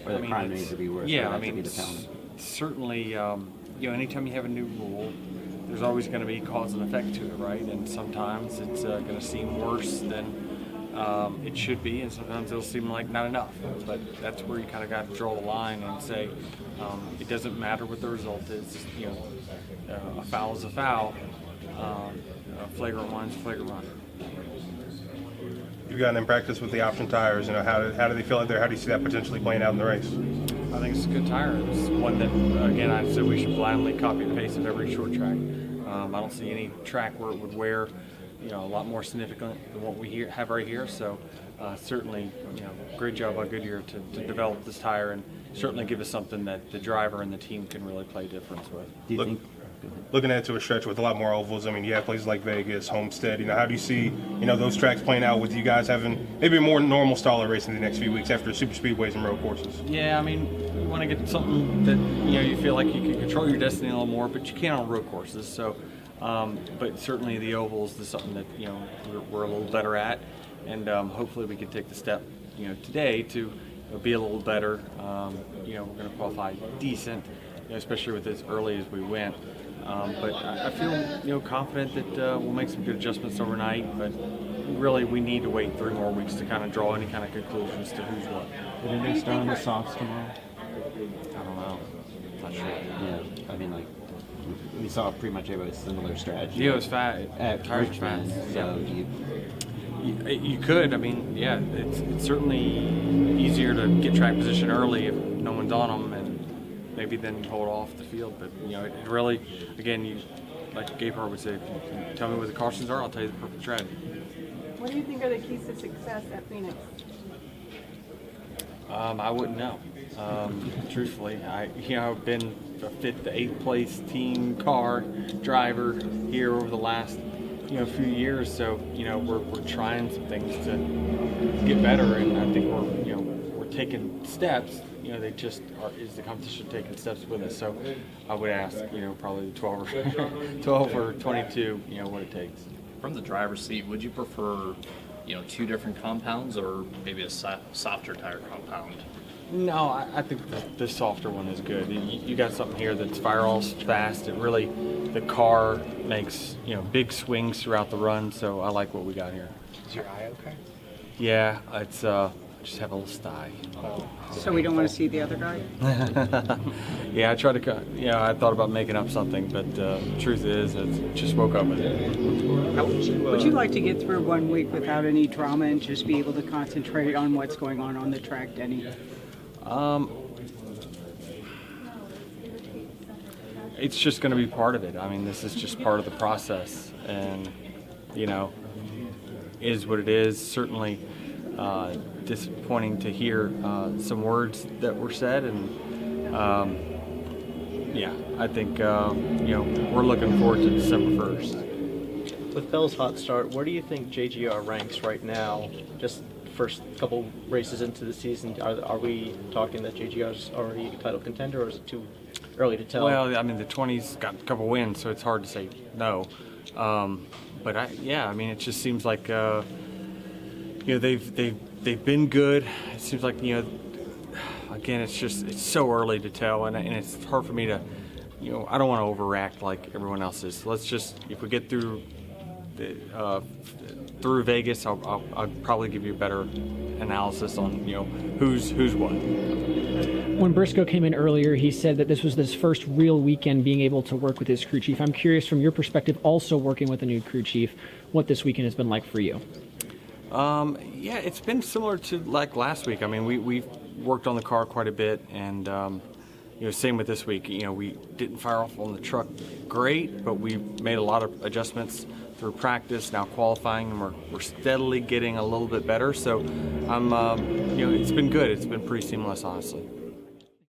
Or the prime needs to be worse. Yeah, I mean, certainly, anytime you have a new rule, there's always going to be cause and effect to it, right? And sometimes it's going to seem worse than it should be, and sometimes it'll seem like not enough. But that's where you kind of got to draw the line and say it doesn't matter what the result is. A foul is a foul. A flagrant one is a flagrant one. You've gotten in practice with the option tires. How do they feel out there? How do you see that potentially playing out in the race? I think it's a good tire. It's one that, again, I said we should blindly copy and paste of every short track. I don't see any track where it would wear, a lot more significant than what we have right here. So certainly, great job by Goodyear to develop this tire and certainly give us something that the driver and the team can really play difference with. Do you think? Looking ahead to a stretch with a lot more ovals, you have places like Vegas, Homestead. How do you see, those tracks playing out with you guys having maybe a more normal style of racing the next few weeks after super speedways and road courses? Yeah, you want to get something that you feel like you can control your destiny a little more, but you can't on road courses. So, but certainly the ovals is something that we're a little better at, and hopefully we can take the step today to be a little better. We're going to qualify decent, especially with as early as we went. But I feel confident that we'll make some good adjustments overnight. But really, we need to wait 3 more weeks to kind of draw any kind of conclusions to who's what. Did they start on the softs tomorrow? I don't know. Not sure. Yeah, we saw pretty much a similar strategy. Yeah, it was fast. At Richmond, so you could. It's certainly easier to get track position early if no one's on them, and maybe then hold off the field. But it really, again, like Gapar would say, if you can tell me where the cautions are, I'll tell you the perfect strategy. What do you think are the keys to success at Phoenix? I wouldn't know. Truthfully, I've been a 5th to 8th place team car driver here over the last few years. So we're trying some things to get better, and I think we're taking steps. They just is the competition taking steps with us. So I would ask, probably 12 or 22, what it takes. From the driver's seat, would you prefer, 2 different compounds or maybe a softer tire compound? No, I think the softer one is good. You got something here that's firalls fast. It really, the car makes, big swings throughout the run. So I like what we got here. Is your eye okay? Yeah, it's just have a little sty. So we don't want to see the other guy? Yeah, I tried to. I thought about making up something, but the truth is, just woke up with it. Would you like to get through 1 week without any drama and just be able to concentrate on what's going on the track, Denny? It's just going to be part of it. This is just part of the process, and is what it is. Certainly disappointing to hear some words that were said, and I think we're looking forward to December 1st. With Bell's hot start, where do you think JGR ranks right now? Just first couple races into the season, are we talking that JGR's already a title contender, or is it too early to tell? Well, the 20's got a couple wins, so it's hard to say no. But it just seems like they've been good. It seems like again, it's so early to tell, and it's hard for me to I don't want to overact like everyone else is. So let's just, if we get through Vegas, I'll probably give you a better analysis on who's what. When Briscoe came in earlier, he said that this was his first real weekend being able to work with his crew chief. I'm curious, from your perspective, also working with a new crew chief, what this weekend has been like for you. It's been similar to like last week. We've worked on the car quite a bit, and same with this week. We didn't fire off on the truck great, but we made a lot of adjustments through practice, now qualifying, and we're steadily getting a little bit better. So it's been good. It's been pretty seamless, honestly.